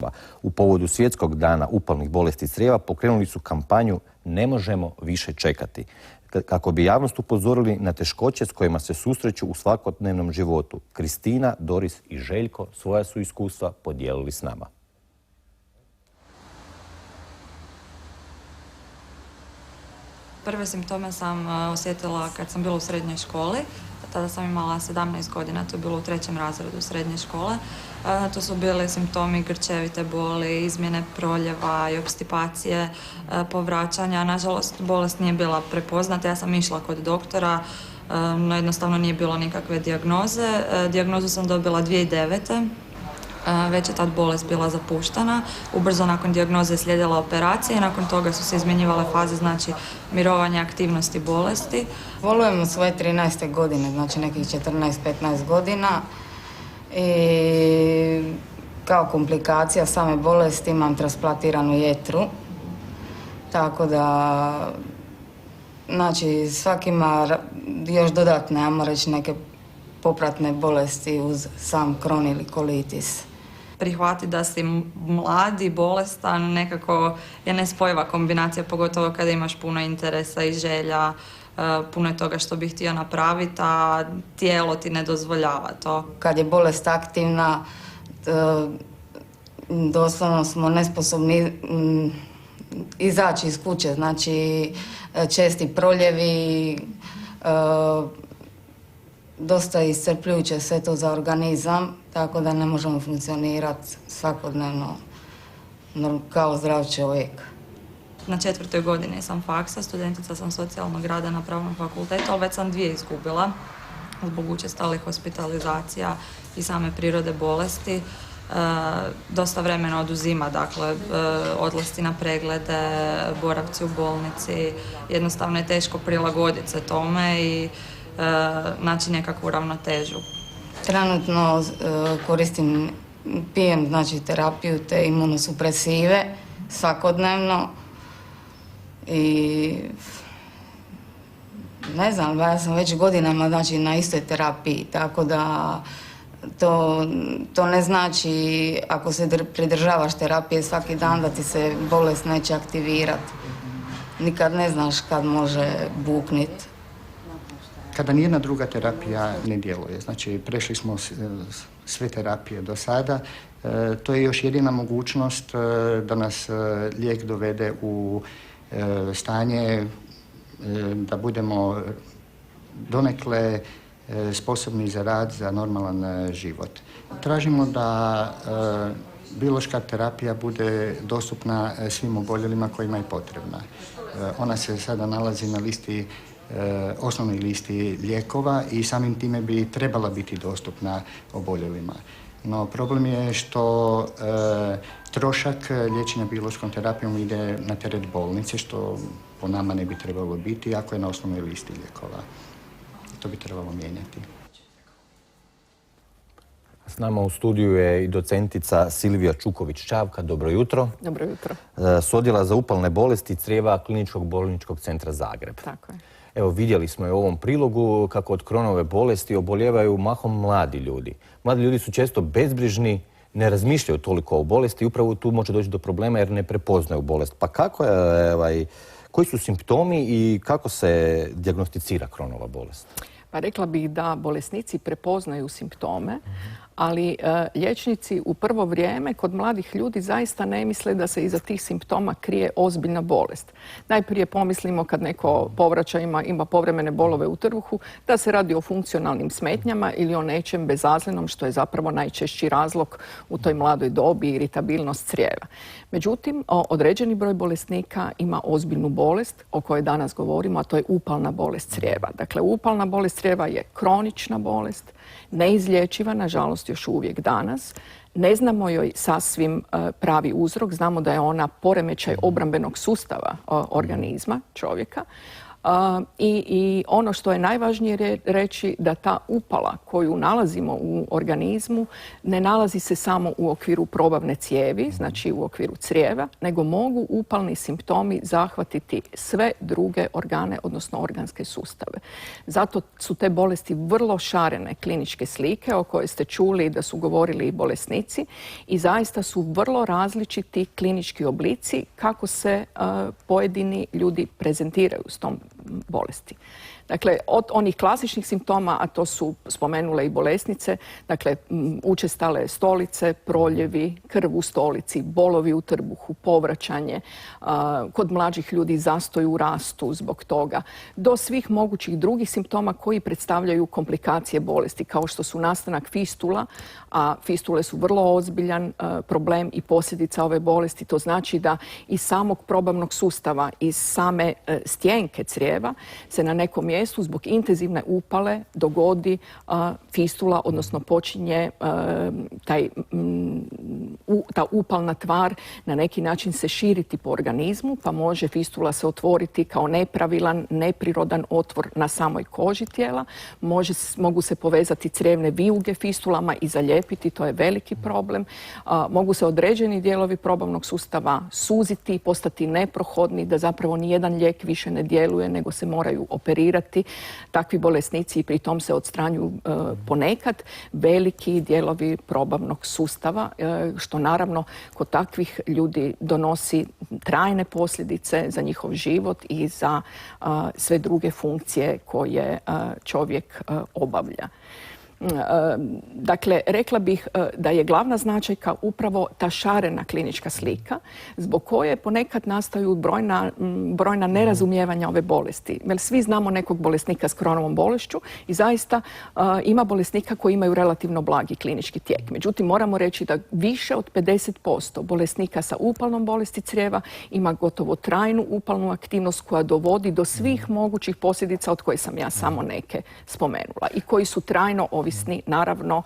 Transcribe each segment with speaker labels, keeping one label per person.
Speaker 1: crijeva. U povodu Svjetskog dana upalnih bolesti crijeva pokrenuli su kampanju Ne možemo više čekati, kako bi javnost upozorili na teškoće s kojima se susreću u svakodnevnom životu. Kristina, Doris i Željko svoja su iskustva podijelili s nama.
Speaker 2: Prve simptome sam osjetila kad sam bila u srednjoj školi. Tada sam imala 17 godina, to je bilo u 3. razredu srednje škole. To su bili simptomi grčevite boli, izmjene proljeva i opstipacije, povraćanja. Nažalost, bolest nije bila prepoznata. Ja sam išla kod doktora, no jednostavno nije bilo nikakve dijagnoze. Dijagnozu sam dobila 2009. Već je tad bolest bila zapuštana. Ubrzo nakon dijagnoze je slijedila operacija i nakon toga su se izmjenjivale faze, znači mirovanja aktivnosti bolesti.
Speaker 3: Bolujem od svoje 13. godine, znači nekih 14-15 godina i kao komplikacija same bolesti imam transplantiranu jetru, tako da znači svaki ima još dodatne, ajmo reći, neke popratne bolesti uz sam kron ili kolitis.
Speaker 2: Prihvati da si mlad i bolestan nekako je nespojiva kombinacija, pogotovo kada imaš puno interesa i želja, puno je toga što bih htio napraviti, a tijelo ti ne dozvoljava to.
Speaker 3: Kad je bolest aktivna, doslovno smo nesposobni izaći iz kuće, znači česti proljevi, dosta iscrpljujuće sve to za organizam, tako da ne možemo funkcionirati svakodnevno kao zdrav čovjek.
Speaker 2: Na 4. godini sam faksa, studentica sam socijalnog rada na Pravnom fakultetu, ali već sam 2 izgubila zbog učestalih hospitalizacija i same prirode bolesti. Dosta vremena oduzima, dakle, odlasci na preglede, boravci u bolnici. Jednostavno je teško prilagoditi se tome i naći nekakvu ravnotežu.
Speaker 3: Trenutno pijem znači, terapiju te imunosupresive svakodnevno i ne znam, ja sam već godinama znači, na istoj terapiji, tako da to ne znači ako se pridržavaš terapije svaki dan da ti se bolest neće aktivirati. Nikad ne znaš kad može bukniti.
Speaker 4: Kada nijedna druga terapija ne djeluje, znači prešli smo sve terapije do sada, to je još jedina mogućnost da nas lijek dovede u stanje da budemo donekle sposobni za rad, za normalan život. Tražimo da biološka terapija bude dostupna svim oboljelima kojima je potrebna. Ona se sada nalazi na listi osnovnoj listi lijekova i samim time bi trebala biti dostupna oboljelima. No problem je što trošak liječenja biološkom terapijom ide na teret bolnice, što po nama ne bi trebalo biti ako je na osnovnoj listi lijekova. To bi trebalo mijenjati.
Speaker 1: S nama u studiju je i docentica Silvija Čuković-Čavka. Dobro jutro.
Speaker 5: Dobro jutro.
Speaker 1: S odjela za upalne bolesti crijeva Kliničkog bolničkog centra Zagreb.
Speaker 5: Tako je.
Speaker 1: Evo, vidjeli smo i u ovom prilogu kako od Kronove bolesti obolijevaju mahom mladi ljudi. Mladi ljudi su često bezbrižni, ne razmišljaju toliko o bolesti i upravo tu može doći do problema jer ne prepoznaju bolest. Pa koji su simptomi i kako se dijagnosticira Kronova bolest?
Speaker 5: Pa rekla bih da bolesnici prepoznaju simptome, ali liječnici u prvo vrijeme kod mladih ljudi zaista ne misle da se iza tih simptoma krije ozbiljna bolest. Najprije pomislimo kad neko povraća ima povremene bolove u trbuhu da se radi o funkcionalnim smetnjama ili o nečem bezazlenom što je zapravo najčešći razlog u toj mladoj dobi, iritabilnost crijeva. Međutim, određeni broj bolesnika ima ozbiljnu bolest o kojoj danas govorimo, a to je upalna bolest crijeva. Dakle, upalna bolest crijeva je kronična bolest, neizlječiva, nažalost još uvijek danas. Ne znamo joj sasvim pravi uzrok, znamo da je ona poremećaj obrambenog sustava organizma čovjeka, I ono što je najvažnije reći da ta upala koju nalazimo u organizmu ne nalazi se samo u okviru probavne cijevi, znači u okviru crijeva, nego mogu upalni simptomi zahvatiti sve druge organe, odnosno organske sustave. Zato su te bolesti vrlo šarene kliničke slike o kojoj ste čuli da su govorili i bolesnici i zaista su vrlo različiti klinički oblici kako se pojedini ljudi prezentiraju s tom bolesti. Dakle, od onih klasičnih simptoma, a to su spomenule i bolesnice, dakle, učestale stolice, proljevi, krv u stolici, bolovi u trbuhu, povraćanje, kod mlađih ljudi zastoj u rastu zbog toga, do svih mogućih drugih simptoma koji predstavljaju komplikacije bolesti, kao što su nastanak fistula, a fistule su vrlo ozbiljan problem i posljedica ove bolesti. To znači da iz samog probavnog sustava, iz same stjenke crijeva se na nekom mjestu zbog intenzivne upale dogodi fistula, odnosno počinje ta upalna tvar na neki način se širiti po organizmu, pa može fistula se otvoriti kao nepravilan, neprirodan otvor na samoj koži tijela. Mogu se povezati crijevne vijuge fistulama i zalijepiti, to je veliki problem. Mogu se određeni dijelovi probavnog sustava suziti i postati neprohodni, da zapravo nijedan lijek više ne djeluje, nego se moraju operirati. Takvi bolesnici i pri tom se odstranjuju ponekad veliki dijelovi probavnog sustava, što naravno kod takvih ljudi donosi trajne posljedice za njihov život i za sve druge funkcije koje čovjek obavlja. Dakle, rekla bih da je glavna značajka upravo ta šarena klinička slika zbog koje ponekad nastaju brojna nerazumijevanja ove bolesti. Jer svi znamo nekog bolesnika s Crohnovom bolešću i zaista ima bolesnika koji imaju relativno blagi klinički tijek. Međutim, moramo reći da više od 50% bolesnika sa upalnom bolesti crijeva ima gotovo trajnu upalnu aktivnost koja dovodi do svih mogućih posljedica od koje sam ja samo neke spomenula i koji su trajno ovisni, naravno,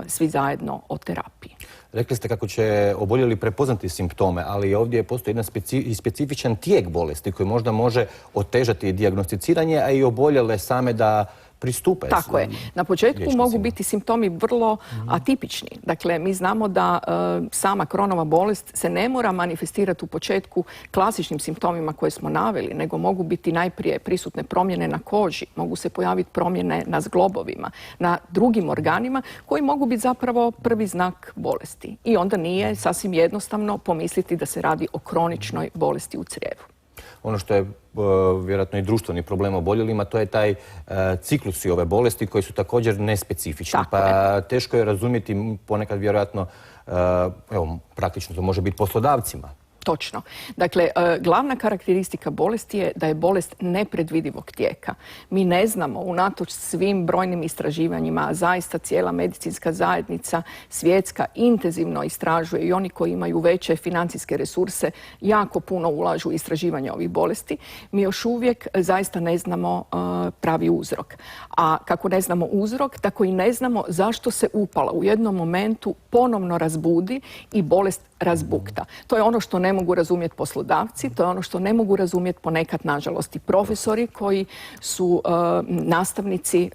Speaker 5: svi zajedno o terapiji.
Speaker 1: Rekli ste kako će oboljeli prepoznati simptome, ali ovdje postoji jedan specifičan tijek bolesti koji možda može otežati dijagnosticiranje, a i oboljele same da pristupe.
Speaker 5: Tako je. Na početku mogu biti simptomi vrlo atipični. Dakle, mi znamo da sama Crohnova bolest se ne mora manifestirati u početku klasičnim simptomima koje smo naveli, nego mogu biti najprije prisutne promjene na koži, mogu se pojaviti promjene na zglobovima, na drugim organima koji mogu biti zapravo prvi znak bolesti. I onda nije sasvim jednostavno pomisliti da se radi o kroničnoj bolesti u crijevu.
Speaker 1: Ono što je vjerojatno i društveni problem oboljelima, to je taj ciklusi ove bolesti koji su također nespecifični. Pa teško je razumjeti ponekad vjerojatno, evo, praktično to može biti poslodavcima.
Speaker 5: Točno. Dakle, glavna karakteristika bolesti je da je bolest nepredvidivog tijeka. Mi ne znamo, unatoč svim brojnim istraživanjima, zaista cijela medicinska zajednica svjetska intenzivno istražuje i oni koji imaju veće financijske resurse jako puno ulažu u istraživanje ovih bolesti. Mi još uvijek zaista ne znamo pravi uzrok. A kako ne znamo uzrok, tako i ne znamo zašto se upala u jednom momentu ponovno razbudi i bolest razbukta. To je ono što ne mogu razumjeti poslodavci, to je ono što ne mogu razumjeti ponekad, nažalost, i profesori koji su nastavnici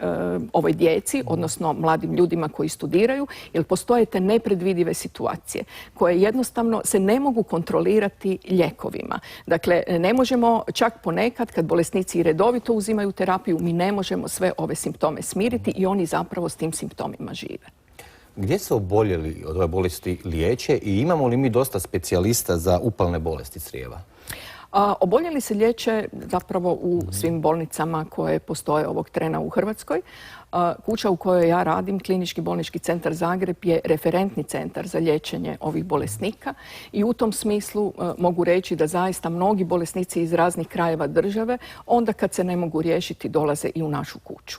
Speaker 5: ovoj djeci, odnosno mladim ljudima koji studiraju, jer postoje te nepredvidive situacije koje jednostavno se ne mogu kontrolirati lijekovima. Dakle, ne možemo čak ponekad, kad bolesnici redovito uzimaju terapiju, mi ne možemo sve ove simptome smiriti i oni zapravo s tim simptomima žive.
Speaker 1: Gdje se oboljeli od ove bolesti liječe i imamo li mi dosta specijalista za upalne bolesti crijeva?
Speaker 5: Oboljeli se liječe zapravo u svim bolnicama koje postoje ovog trena u Hrvatskoj. Kuća u kojoj ja radim, Klinički bolnički centar Zagreb, je referentni centar za liječenje ovih bolesnika i u tom smislu mogu reći da zaista mnogi bolesnici iz raznih krajeva države, onda kad se ne mogu riješiti, dolaze i u našu kuću.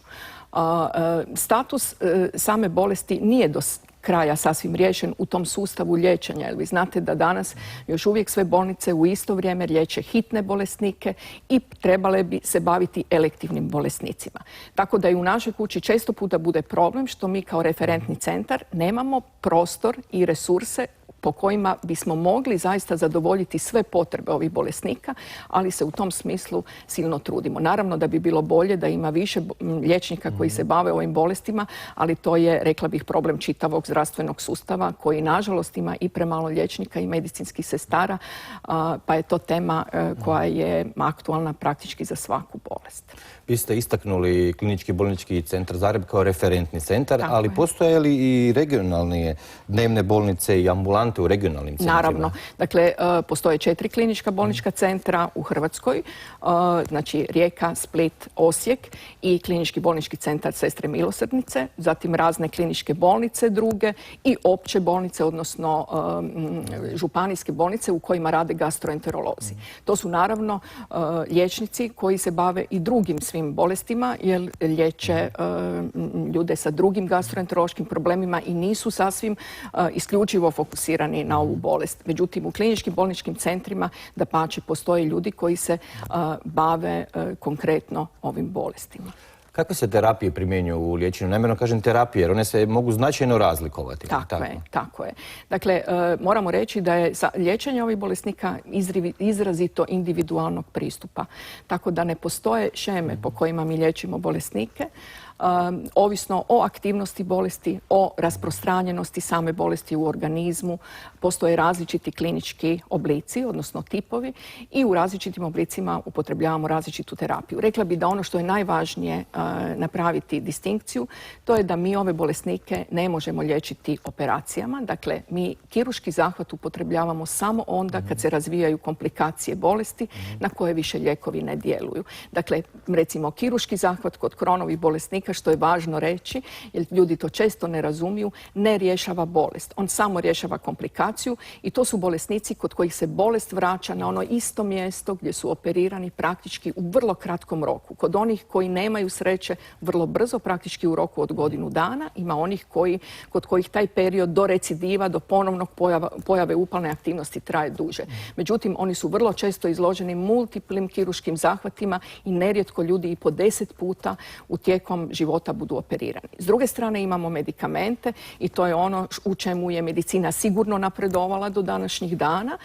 Speaker 5: Status same bolesti nije do kraja sasvim riješen u tom sustavu liječenja. Jer vi znate da danas još uvijek sve bolnice u isto vrijeme liječe hitne bolesnike i trebale bi se baviti elektivnim bolesnicima. Tako da i u našoj kući često puta bude problem što mi kao referentni centar nemamo prostor i resurse po kojima bismo mogli zaista zadovoljiti sve potrebe ovih bolesnika, ali se u tom smislu silno trudimo. Naravno da bi bilo bolje da ima više liječnika koji se bave ovim bolestima, ali to je, rekla bih, problem čitavog zdravstvenog sustava koji nažalost ima i premalo liječnika i medicinskih sestara, pa je to tema koja je aktualna praktički za svaku bolest.
Speaker 1: Vi ste istaknuli Klinički bolnički centar Zagreb kao referentni centar, ali postoje li i regionalne dnevne bolnice i ambulante u regionalnim centrima?
Speaker 5: Naravno. Dakle, postoje 4 klinička bolnička centra u Hrvatskoj, znači Rijeka, Split, Osijek i Klinički bolnički centar Sestre milosrdnice, zatim razne kliničke bolnice druge i opće bolnice, odnosno županijske bolnice u kojima rade gastroenterolozi. To su naravno liječnici koji se bave i drugim svim bolestima jer liječe ljude sa drugim gastroenterološkim problemima i nisu sasvim isključivo fokusirani na ovu bolest. Međutim, u kliničkim bolničkim centrima dapače postoje ljudi koji se bave konkretno ovim bolestima.
Speaker 1: Kakve se terapije primjenjuju u liječenju? Namjerno kažem terapije, jer one se mogu značajno razlikovati.
Speaker 5: Tako je. Dakle, moramo reći da je liječenje ovih bolesnika izrazito individualnog pristupa. Tako da ne postoje šeme po kojima mi liječimo bolesnike. Ovisno o aktivnosti bolesti, o rasprostranjenosti same bolesti u organizmu, postoje različiti klinički oblici, odnosno tipovi, i u različitim oblicima upotrebljavamo različitu terapiju. Rekla bih da ono što je najvažnije napraviti distinkciju, to je da mi ove bolesnike ne možemo liječiti operacijama. Dakle, mi kirurški zahvat upotrebljavamo samo onda kad se razvijaju komplikacije bolesti na koje više lijekovi ne djeluju. Dakle, recimo kirurški zahvat kod Crohnovih bolesnika, što je važno reći, jer ljudi to često ne razumiju, ne rješava bolest. On samo rješava komplikaciju i to su bolesnici kod kojih se bolest vraća na ono isto mjesto gdje su operirani praktički u vrlo kratkom roku. Kod onih koji nemaju sreće vrlo brzo, praktički u roku od godinu dana, ima onih kod kojih taj period do recidiva, do ponovnog pojave upalne aktivnosti traje duže. Međutim, oni su vrlo često izloženi multiplim kirurškim zahvatima i nerijetko ljudi i po 10 puta u tijekom života budu operirani. S druge strane imamo medikamente i to je ono u čemu je medicina sigurno napredovala do današnjih dana.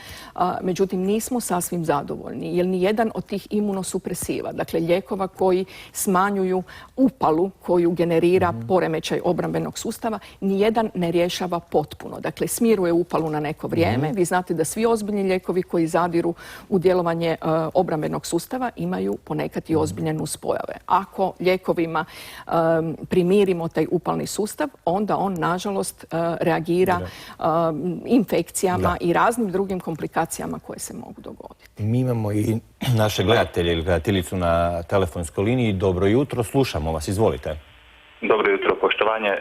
Speaker 5: Međutim, nismo sasvim zadovoljni jer ni jedan od tih imunosupresiva, dakle lijekova koji smanjuju upalu koju generira poremećaj obrambenog sustava, ni jedan ne rješava potpuno. Dakle, smiruje upalu na neko vrijeme. Vi znate da svi ozbiljni lijekovi koji zadiru u djelovanje obrambenog sustava imaju ponekad i ozbiljne nuspojave. Ako lijekovima primirimo taj upalni sustav, onda on nažalost reagira infekcijama i raznim drugim komplikacijama koje se mogu dogoditi.
Speaker 1: Mi imamo i naše gledatelje ili gledateljicu na telefonskoj liniji. Dobro jutro, slušamo vas, izvolite.
Speaker 6: Dobro jutro, poštovanje.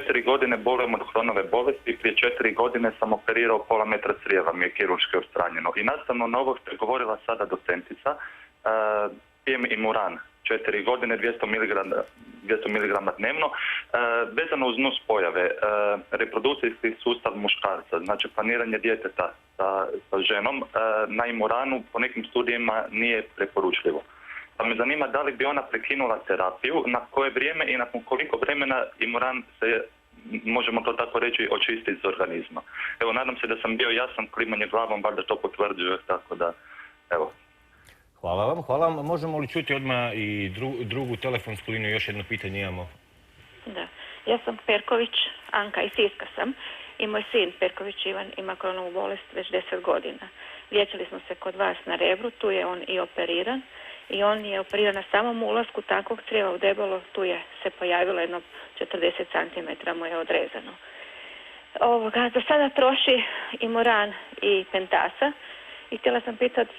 Speaker 6: 4 godine bolujem od Crohnove bolesti. Prije 4 godine sam operirao pola metra crijeva, mi je kirurški odstranjeno. I nastavno na ovo što je govorila sada docentica, pijem Imuran. 4 godine, 200 mg dnevno, vezano uz nus pojave, reprodukcijski sustav muškarca, znači planiranje djeteta sa ženom, na Imuranu po nekim studijima nije preporučljivo. Pa me zanima da li bi ona prekinula terapiju, na koje vrijeme i nakon koliko vremena Imuran se, možemo to tako reći, očisti iz organizma. Evo, nadam se da sam bio jasan, klimanje glavom, bar da to potvrđuje, tako da, evo.
Speaker 1: Hvala vam, hvala vam. Možemo li čuti odmah i drugu telefonsku liniju? Još jedno pitanje imamo.
Speaker 7: Da. Ja sam Perković, Anka, iz Siska sam. I moj sin Perković Ivan ima Crohnovu bolest već 10 godina. Liječili smo se kod vas na Rebru, tu je on i operiran. I on je operiran na samom ulasku takvog crijeva u debelo, tu je se pojavilo jedno 40 cm mu je odrezano. Do sada troši Imuran i Pentasa i htjela sam pitati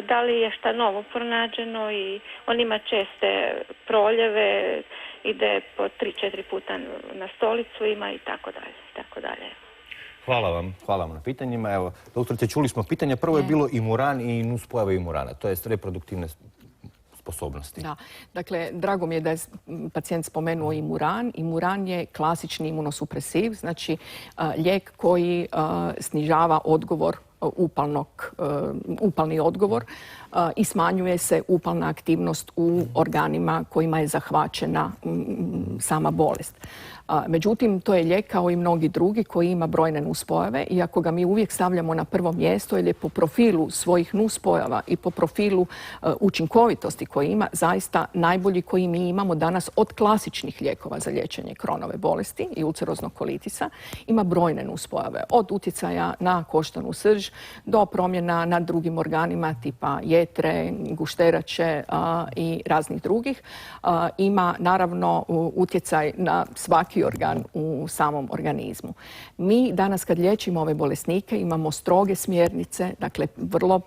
Speaker 7: da li je šta novo pronađeno i on ima česte proljeve, ide po 3-4 puta na stolicu, ima i tako dalje.
Speaker 1: Hvala vam na pitanjima. Evo, doktorice, čuli smo pitanja. Prvo je bilo Imuran i nuspojave Imurana, to je reproduktivne sposobnosti.
Speaker 5: Da, dakle, drago mi je da je pacijent spomenuo Imuran. Imuran je klasični imunosupresiv, znači lijek koji snižava odgovor upalni odgovor i smanjuje se upalna aktivnost u organima kojima je zahvaćena sama bolest. Međutim, to je lijek kao i mnogi drugi koji ima brojne nuspojave, iako ga mi uvijek stavljamo na prvo mjesto jer je po profilu svojih nuspojava i po profilu učinkovitosti koji ima zaista najbolji koji mi imamo danas od klasičnih lijekova za liječenje Kronove bolesti i ulceroznog kolitisa. Ima brojne nuspojave, od utjecaja na koštanu srž do promjena na drugim organima tipa jetre, gušterače i raznih drugih. Ima naravno utjecaj na svaki organ u samom organizmu. Mi danas kad liječimo ove bolesnike imamo stroge smjernice, dakle vrlo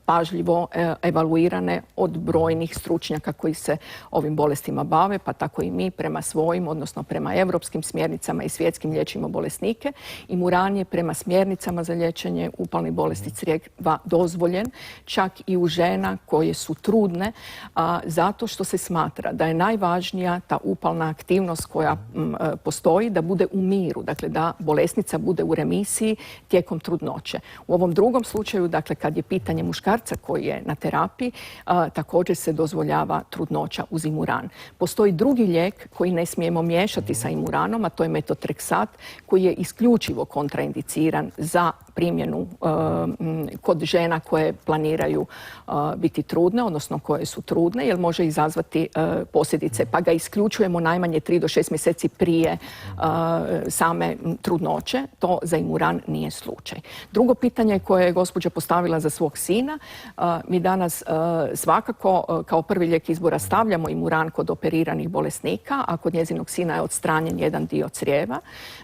Speaker 5: pažljivo evaluirane od brojnih stručnjaka koji se ovim bolestima bave, pa tako i mi prema svojim, odnosno prema europskim smjernicama i svjetskim liječimo bolesnike. Imuran je prema smjernicama za liječenje upalnih bolesti crijeva dozvoljen čak i u žena koje su trudne, zato što se smatra da je najvažnija ta upalna aktivnost koja postoji da bude u miru, dakle da bolesnica bude u remisiji tijekom trudnoće. U ovom drugom slučaju, dakle kad je pitanje muškarca koji je na terapiji, također se dozvoljava trudnoća uz imuran. Postoji drugi lijek koji ne smijemo miješati sa imuranom, a to je metotreksat koji je isključivo kontraindiciran za primjenu kod žena koje planiraju biti trudne, odnosno koje su trudne, jer može izazvati posljedice, pa ga isključujemo najmanje 3 do 6 mjeseci prije same trudnoće. To za imuran nije slučaj. Drugo pitanje koje je gospođa postavila za svog sina, mi danas svakako kao prvi lijek izbora stavljamo imuran kod operiranih bolesnika, a kod njezinog sina je odstranjen jedan dio crijeva.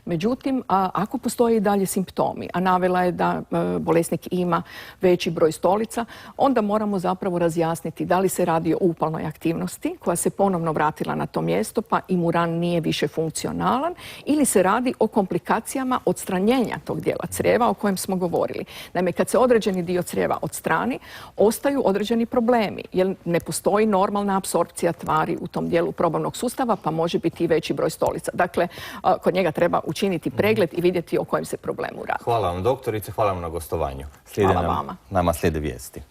Speaker 5: Međutim, ako postoje i dalje simptomi, a navela je da bolesnik ima veći broj stolica, onda moramo zapravo razjasniti da li se radi o upalnoj aktivnosti koja se ponovno vratila na to mjesto pa imuran nije više funkcionalan, ili se radi o komplikacijama odstranjenja tog dijela crijeva o kojem smo govorili. Naime, kad se određeni dio crijeva odstrani, ostaju određeni problemi jer ne postoji normalna apsorpcija tvari u tom dijelu probavnog sustava pa može biti i veći broj stolica. Dakle, kod njega treba učiniti pregled i vidjeti o kojem se problemu radi.
Speaker 1: Hvala vam doktorice, hvala vam na gostovanju.
Speaker 5: Hvala vama.
Speaker 1: Nama slijede vijesti.